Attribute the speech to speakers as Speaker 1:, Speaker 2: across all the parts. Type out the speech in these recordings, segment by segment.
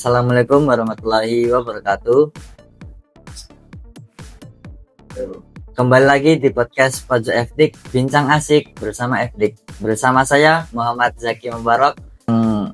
Speaker 1: Assalamualaikum warahmatullahi wabarakatuh. Kembali lagi di podcast Pojok FDIK Bincang Asik bersama FDIK. Bersama saya Muhammad Zaki Mubarak,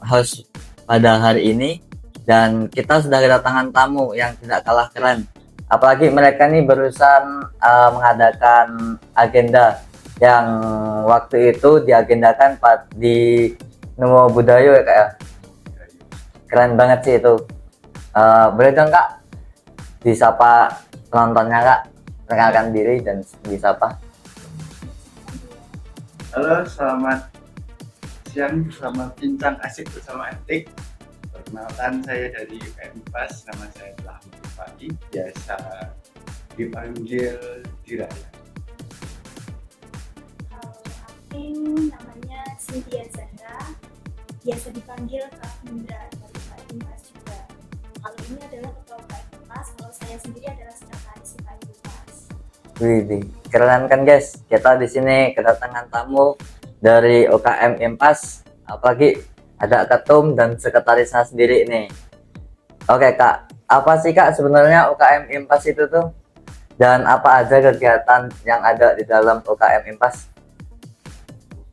Speaker 1: host pada hari ini, dan kita sudah kedatangan tamu yang tidak kalah keren. Apalagi mereka ini barusan mengadakan agenda yang waktu itu diagendakan di Nemo Budayo ya Kak ya. Keren banget sih itu. Boleh dong Kak disapa penontonnya Kak, perkenalkan diri dan disapa.
Speaker 2: Halo, selamat siang bersama Bincang Asik bersama FDIK. Perkenalkan, saya dari UKM IPAS, nama saya Ahmad Fadi, biasa dipanggil Diraya.
Speaker 3: Aku namanya Cynthia Zahra, biasa dipanggil Kak Indra dari UKM IPAS juga. Kalau ini adalah ketua UKM IPAS, kalau saya sendiri adalah sekretaris UKM IPAS.
Speaker 1: Wih, keren kan guys? Kita di sini kedatangan tamu dari UKM IPAS, apalagi ada ketum dan sekretarisnya sendiri nih. Oke Kak, apa sih Kak sebenarnya UKM IPAS itu tuh? Dan apa aja kegiatan yang ada di dalam UKM IPAS?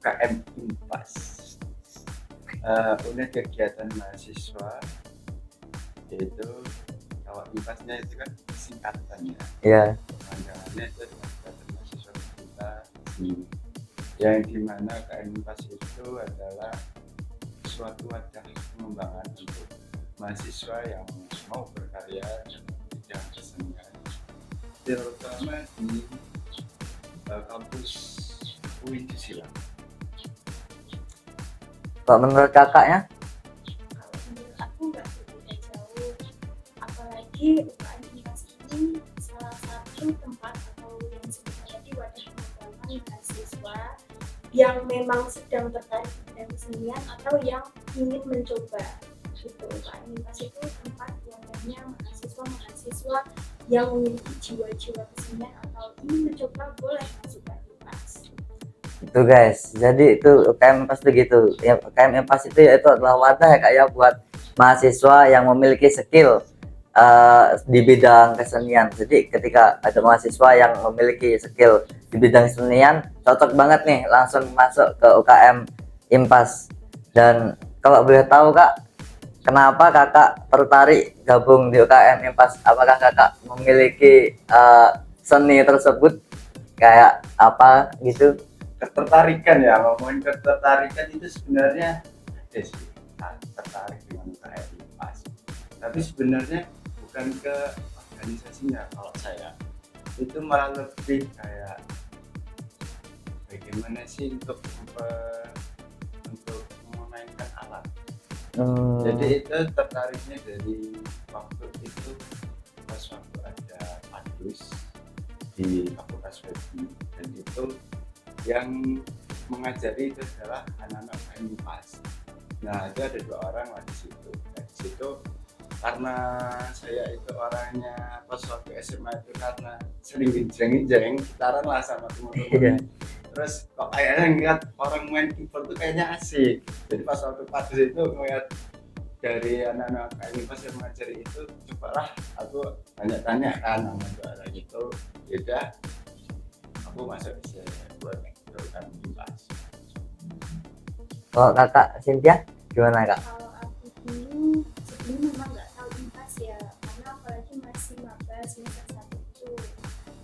Speaker 2: UKM IPAS, unit kegiatan mahasiswa, yaitu kalau IPAS-nya itu kan singkatannya.
Speaker 1: Iya.
Speaker 2: Panjangannya itu adalah kegiatan mahasiswa kita seni, yang dimana UKM IPAS itu adalah suatu wadah pengembangan untuk mahasiswa yang mau berkarya dalam bidang kesenian, terutama di kampus UI Silang.
Speaker 1: Kok menurut kakaknya?
Speaker 3: Kalau menurut aku nggak berbeda jauh, apalagi UKM IPAS ini salah satu tempat atau yang sebenarnya di wadah pengembangan mahasiswa yang memang sedang tertarik di bidang kesenian atau yang ingin mencoba gitu. UKM IPAS itu tempat yang banyak mahasiswa yang memiliki jiwa-jiwa kesenian atau ingin mencoba, boleh masuk ke IPAS.
Speaker 1: Itu guys, jadi itu UKM IPAS itu gitu ya. UKM IPAS itu yaitu adalah wadah ya Kak ya buat mahasiswa yang memiliki skill di bidang kesenian. Jadi ketika ada mahasiswa yang memiliki skill di bidang kesenian, cocok banget nih langsung masuk ke UKM IPAS. Dan kalau boleh tahu Kak, kenapa kakak tertarik gabung di UKM IPAS? Apakah kakak memiliki seni tersebut kayak apa gitu?
Speaker 2: Ketertarikan, ya, ngomongin ketertarikan itu sebenarnya ada sih, tertarik dengan UKM IPAS, tapi sebenarnya bukan ke organisasinya. Kalau saya itu malah lebih kayak bagaimana sih untuk memainkan alat. Jadi itu tertariknya dari waktu itu pas waktu ada Padus di Fakultas Webi, dan itu yang mengajari itu adalah anak-anak UKM IPAS. Nah, itu ada 2 orang lah di situ. Nah, di situ karena saya itu orangnya pas waktu SMA itu karena sering ginjeng-ginjeng, gitaran lah sama teman-teman. Terus kok kayaknya ngeliat orang main keyboard tuh kayaknya asik. Jadi pas waktu Padus itu ngeliat dari anak-anak UKM IPAS yang mengajari itu, cobalah aku tanya-tanya kan sama 2 orang itu. Yaudah, aku masuk ke buat UKM IPAS.
Speaker 1: Kalau kakak Cynthia gimana Kak?
Speaker 3: Kalau aku dulu sebelum memang nggak tahu IPAS ya, karena apalagi masih maba semester 1 itu.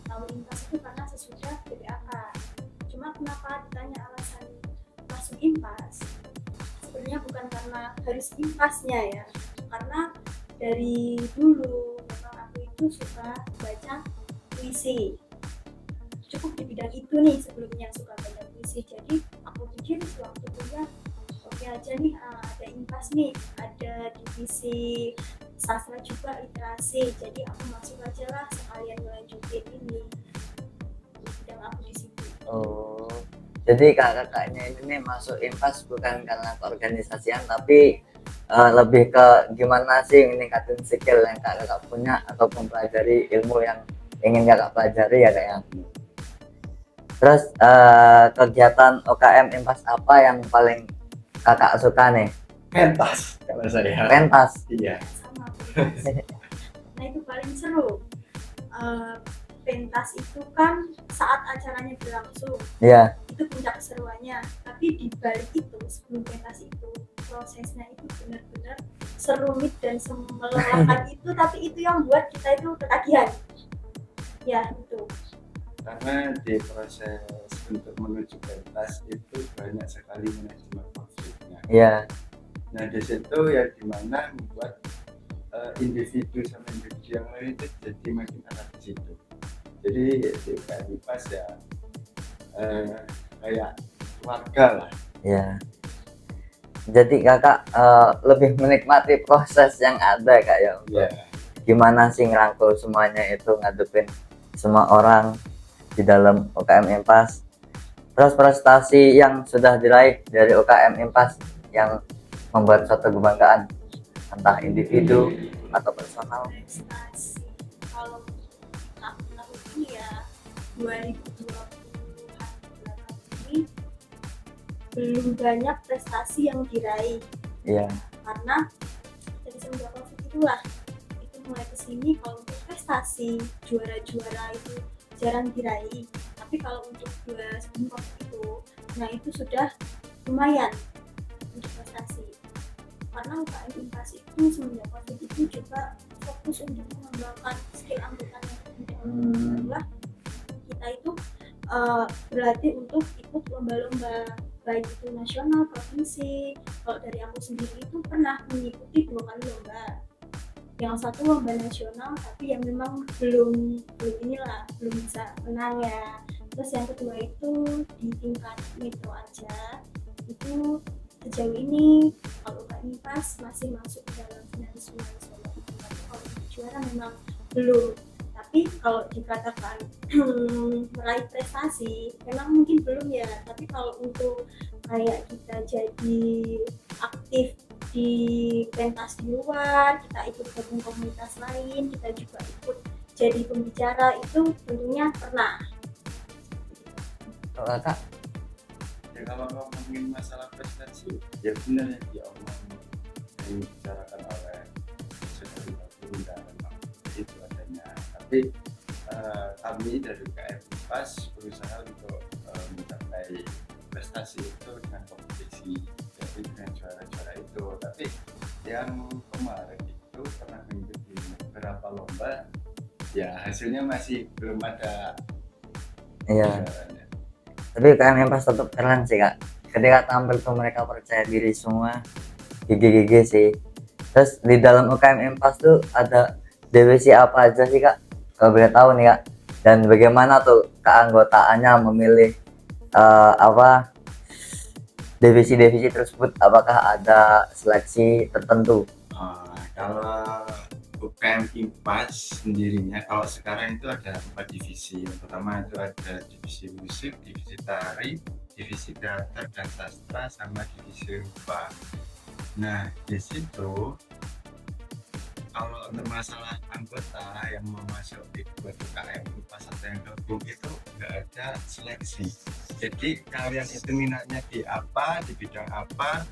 Speaker 3: Tahu IPAS itu karena sesudah PPAK. Cuma kenapa ditanya alasan masuk IPAS? Sebenarnya bukan karena harus IPAS-nya ya, karena dari dulu memang aku itu suka baca puisi. Cukup di bidang itu nih sebelumnya, suka baca puisi. Jadi aku pikir waktu kuliah oke aja nih, ada IPAS nih, ada divisi sastra juga, literasi. Jadi aku masuk aja lah sekalian melanjutin ini bidang aku di situ.
Speaker 1: Oh, jadi kakaknya ini nih masuk IPAS bukan karena keorganisasian, tapi lebih ke gimana sih meningkatin skill yang kakak punya atau mempelajari ilmu yang ingin kakak pelajari ya kayak. Terus kegiatan UKM IPAS apa yang paling kakak suka nih?
Speaker 2: pentas kalau saya.
Speaker 1: Pentas.
Speaker 2: Iya.
Speaker 3: sama pentas. Nah itu paling seru. Pentas itu kan saat acaranya berlangsung
Speaker 1: Iya,
Speaker 3: itu puncak keseruannya, tapi di balik itu sebelum pentas itu prosesnya itu benar-benar serumit dan melelahkan itu, tapi itu yang buat kita itu ketagihan ya itu.
Speaker 2: Karena di proses untuk menuju pentas itu banyak sekali manajemen konfliknya.
Speaker 1: iya,
Speaker 2: Nah di situ ya dimana membuat individu sama individu yang lain itu jadi makin erat di situ. Jadi di UKM IPAS ya kayak keluarga lah.
Speaker 1: iya. Jadi kakak lebih menikmati proses yang ada kak ya.
Speaker 2: Iya.
Speaker 1: Gimana sih ngerangkul semuanya itu, ngadepin semua orang di dalam UKM IMPAS. Terus prestasi yang sudah diraih dari UKM IMPAS yang membuat suatu kebanggaan, entah individu atau personal.
Speaker 3: Prestasi kalau tahun ini ya 2020 ini belum banyak prestasi yang diraih
Speaker 1: Iya,
Speaker 3: karena dari semenjak COVID itulah itu mulai kesini kalau untuk prestasi juara-juara itu jarang diraih, tapi kalau untuk juara sebelum COVID itu nah itu sudah lumayan untuk prestasi karena UKM IMPAS itu semenjak COVID itu juga fokus untuk mengembangkan skill anggotanya. Itulah kita itu berlatih untuk ikut lomba-lomba baik itu nasional, provinsi. Kalau dari aku sendiri itu pernah mengikuti 2 kali lomba. Yang satu lomba nasional tapi yang memang belum bisa menang ya. Terus yang kedua itu di tingkat metro aja. Itu sejauh ini kalau UKM IMPAS masih masuk dalam final Solo. Kalau juara memang belum. Tapi kalau dikatakan meraih prestasi memang mungkin belum ya, tapi kalau untuk kayak kita jadi aktif di pentas di luar, kita ikut gabung komunitas lain, kita juga ikut jadi pembicara, itu tentunya pernah.
Speaker 1: kalau kakak
Speaker 2: Ya kalau ngomongin masalah prestasi ya benar yang dibicarakan oleh saudara guru dan memang itu adanya. Tapi kami dari UKM IMPAS berusaha untuk mencapai prestasi itu dengan kompetisi, jadi dengan juara-juara itu. Tapi yang kemarin itu pernah mengikuti beberapa lomba, ya hasilnya masih belum ada.
Speaker 1: iya.
Speaker 2: juaranya.
Speaker 1: Tapi UKM IMPAS tetap keren sih kak. Ketika tampil tuh mereka percaya diri semua, gigi sih. Terus di dalam UKM IMPAS tuh ada divisi apa aja sih kak? Kalau boleh tahu nih kak. Dan bagaimana tuh keanggotaannya memilih divisi-divisi tersebut? Apakah ada seleksi tertentu?
Speaker 2: Kalau UKM IMPAS sendirinya, kalau sekarang itu ada 4 divisi. Yang pertama itu ada divisi musik, divisi tari, divisi teater dan sastra, sama divisi rupa. Nah di situ kalau untuk masalah anggota yang mau masuk di UKM IMPAS atau yang gabung itu nggak ada seleksi. Jadi kalian itu minatnya di apa, di bidang apa,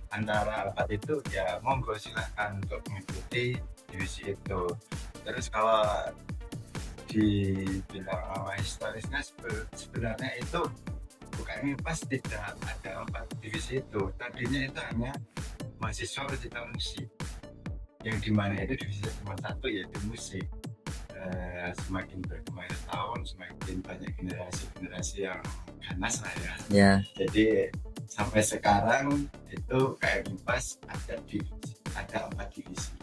Speaker 2: antara 4 itu ya monggo silahkan untuk mengikuti divisi itu. Terus kalau dibilang historisnya sebenarnya itu UKM IMPAS tidak ada 4 divisi itu. Tadinya itu hanya mahasiswa pecinta musik, yang dimana itu divisi cuma 1 yaitu musik. Semakin berkembang tahun semakin banyak generasi yang ganas lah ya.
Speaker 1: Ya.
Speaker 2: Jadi sampai sekarang itu kayak IMPAS ada 4 divisi.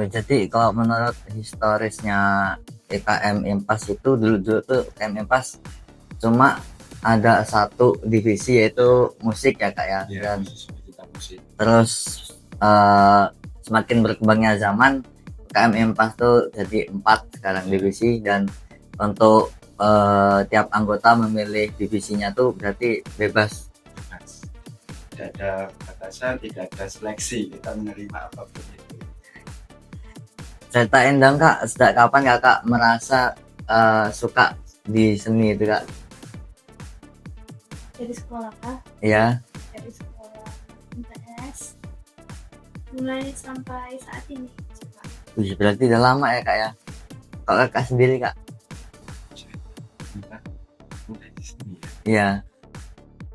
Speaker 1: Jadi kalau menurut historisnya UKM IMPAS itu dulu tuh UKM IMPAS cuma ada 1 divisi yaitu musik ya kak ya. Dan
Speaker 2: Musik.
Speaker 1: terus semakin berkembangnya zaman UKM IMPAS tuh jadi 4 sekarang divisi, dan untuk tiap anggota memilih divisinya tuh berarti bebas.
Speaker 2: Tidak ada batasan, tidak ada seleksi, kita menerima apapun itu.
Speaker 1: Ceritain dong kak, sejak kapan kakak merasa suka di seni itu kak?
Speaker 3: Dari sekolah kah?
Speaker 1: Iya.
Speaker 3: Dari sekolah MTS IPAS mulai sampai saat ini. Coba.
Speaker 1: Wih, berarti udah lama ya kak ya. Kalau kakak sendiri kak?
Speaker 2: Mulai di sini ya.
Speaker 1: Iya.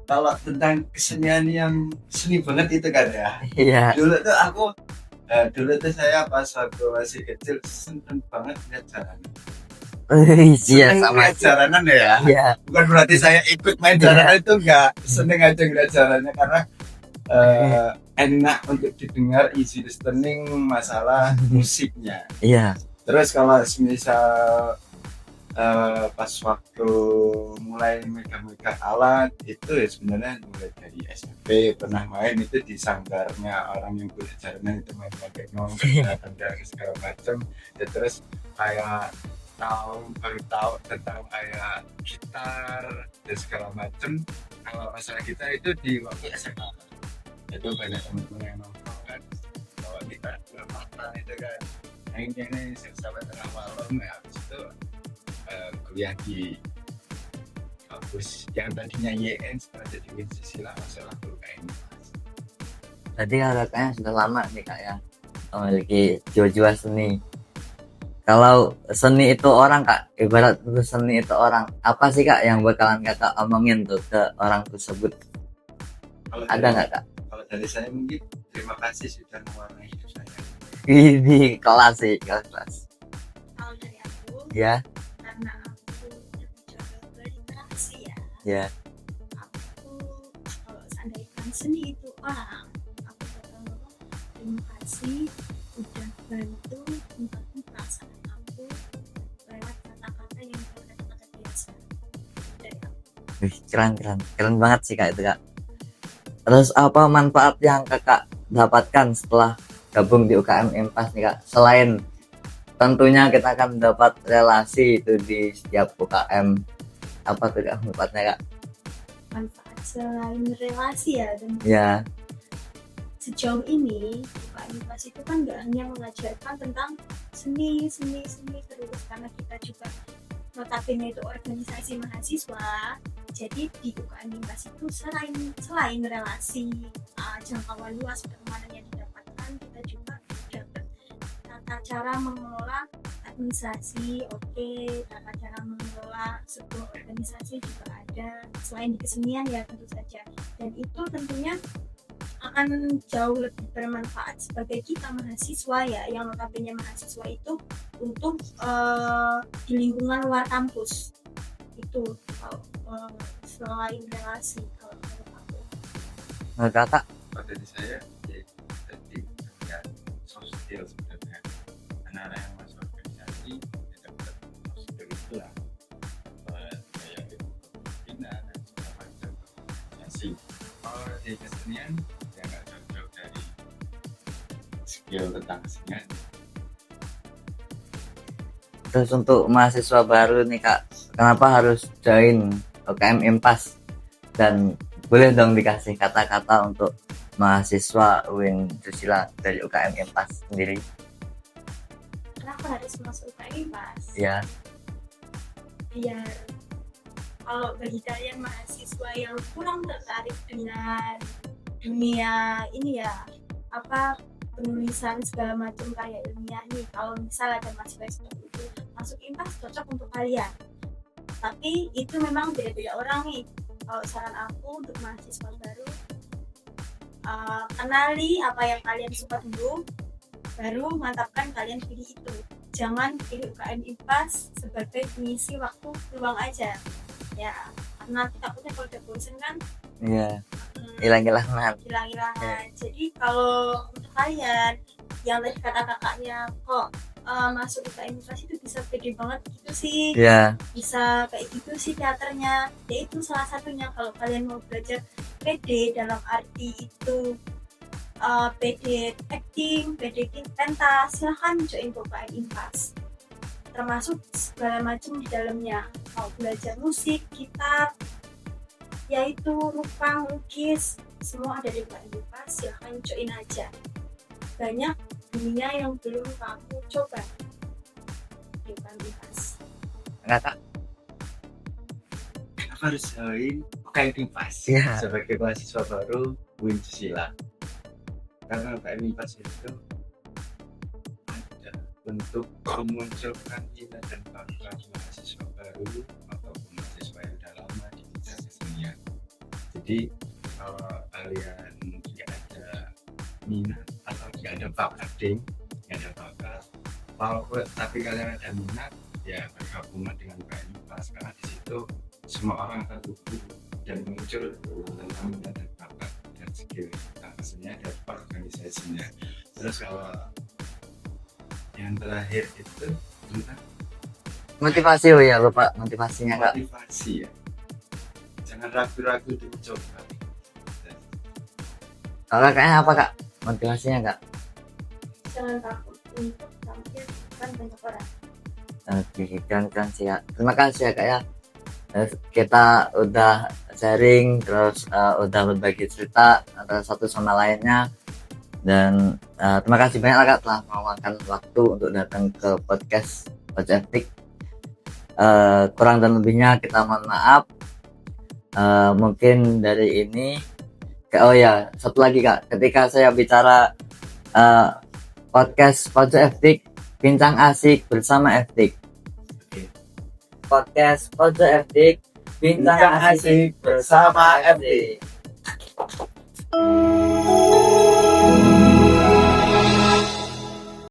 Speaker 2: Kalau tentang kesenian yang seni banget itu kan ya.
Speaker 1: Iya.
Speaker 2: Dulu tuh saya pas waktu masih kecil seneng banget lihat jaranan.
Speaker 1: Iya
Speaker 2: Seneng
Speaker 1: sama
Speaker 2: lihat jaranan ya.
Speaker 1: Iya.
Speaker 2: Bukan berarti saya ikut main jaranan itu enggak, seneng aja ngeliat jarannya karena enak untuk didengar, easy listening, masalah musiknya.
Speaker 1: Iya.
Speaker 2: Terus kalau misal pas waktu mulai megang-megang alat itu ya sebenarnya mulai dari SMP pernah main itu di sanggarnya orang yang punya jaranan itu main pakai nong dan segala macam. Ya, terus kayak baru tahu tentang kayak gitar dan segala macam. Kalau masalah kita itu di waktu SMA itu banyak teman-teman yang nongkrong kan bawa gitar bermata itu kan akhirnya ini sampai tengah malam ya habis itu kuliah di kampus yang tadinya YN sekarang jadi Winsisila masalah UKM.
Speaker 1: Tadi kakaknya sudah lama nih kak ya memiliki jiwa-jiwa seni. Kalau seni itu orang kak, ibarat itu seni itu orang, apa sih kak yang bakalan kakak omongin tuh ke orang tersebut? Ada nggak kak?
Speaker 2: Kalau dari saya mungkin terima kasih sudah mewarnai hidup saya.
Speaker 1: Ini kelas sih, kelas.
Speaker 3: Kalau dari aku,
Speaker 1: Ya,
Speaker 3: karena aku mencoba berinteraksi ya,
Speaker 1: ya.
Speaker 3: aku kalau seandainya seni itu orang, aku bakal terima kasih udah bantu ungkapin perasaan aku lewat kata-kata yang kata-kata biasa dari aku.
Speaker 1: Wih, keren banget sih kak itu kak. Terus apa manfaat yang kakak dapatkan setelah gabung di UKM IMPAS nih kak? Selain tentunya kita akan dapat relasi itu di setiap UKM, apa tuh kak manfaatnya kak?
Speaker 3: Manfaat selain relasi ya, dan
Speaker 1: Ya,
Speaker 3: sejauh ini UKM IMPAS itu kan nggak hanya mengajarkan tentang seni terus, karena kita juga notabene itu organisasi mahasiswa. Jadi di UKM IMPAS itu selain relasi jangkauan luas pertemanan yang didapatkan, kita juga dapat tata cara mengelola administrasi, tata cara mengelola sebuah organisasi juga ada, selain di kesenian ya tentu saja. Dan itu tentunya akan jauh lebih bermanfaat sebagai kita mahasiswa ya, yang notabene mahasiswa itu untuk di lingkungan luar kampus itu. Selain relasi, kalau menurut aku.
Speaker 1: menurut kakak?
Speaker 2: Kalau dari saya ya tadi ya soft skill sebenarnya anak-anak yang masuk organisasi ya dapat soft skill itulah kayak kepemimpinan dan segala macam organisasi. Kalau di kesenian ya nggak jauh-jauh dari skill tentang kesenian.
Speaker 1: Terus untuk mahasiswa baru nih kak, kenapa harus join UKM IMPAS? Dan boleh dong dikasih kata-kata untuk mahasiswa UIN Susila dari UKM IMPAS sendiri?
Speaker 3: Kenapa harus masuk UKM IMPAS?
Speaker 1: Ya,
Speaker 3: Biar kalau bagi kalian mahasiswa yang kurang tertarik dengan dunia ini ya, penulisan segala macam karya ilmiah nih, kalau misalnya ada mahasiswa seperti itu masuk IMPAS cocok untuk kalian. Tapi itu memang beda-beda orang nih. Kalau saran aku untuk mahasiswa baru, kenali apa yang kalian suka dulu, baru mantapkan kalian pilih itu. Jangan pilih UKM IMPAS sebagai pengisi waktu luang aja ya, karena takutnya kalau udah bosen kan
Speaker 1: iya, hilang-hilangan.
Speaker 3: Jadi kalau untuk kalian yang tadi kata kakaknya kok masuk UKM IMPAS itu bisa pede banget gitu sih,
Speaker 1: Ya,
Speaker 3: bisa kayak gitu sih teaternya, ya itu salah satunya. Kalau kalian mau belajar pede dalam arti itu PD acting, PD pentas, silahkan join UKM IMPAS, termasuk segala macam di dalamnya. Mau belajar musik, gitar, yaitu rupa, lukis, semua ada di UKM IMPAS, silahkan join aja. Banyak dunia yang belum kamu coba di UKM IMPAS.
Speaker 1: kakak?
Speaker 2: Kenapa harus join UKM IMPAS
Speaker 1: Iya.
Speaker 2: sebagai mahasiswa baru UIN Susila? karena KM IPAS itu ada untuk memunculkan minat dan bakat mahasiswa baru ataupun mahasiswa yang udah lama di bidang kesenian. Jadi kalau kalian nggak ada minat atau nggak ada bakat nggak ada bakat, tapi kalian ada minat, ya bergabungan dengan KM IPAS karena di situ semua orang akan tumbuh dan muncul tentang minat dan bakat dan skill kesenian dan organisasinya. Terus kalau yang terakhir itu tentang
Speaker 1: Motivasi ya Bapak, motivasinya Kak.
Speaker 2: motivasi ya. Jangan ragu-ragu untuk coba.
Speaker 1: Kalau kayaknya apa Kak? Motivasinya Kak?
Speaker 3: Jangan takut untuk tampil depan banyak orang.
Speaker 1: Oke, kan sih Kak. Terima kasih ya Kak ya. Kita udah sharing, terus udah berbagi cerita antara satu sama lainnya. Dan terima kasih banyak Kak telah meluangkan waktu untuk datang ke podcast FDIK. Kurang dan lebihnya kita mohon maaf. Mungkin dari ini, oh ya, satu lagi Kak, ketika saya bicara podcast FDIK, bincang asik bersama FDIK. Podcast FDIK, bincang asik bersama FDIK.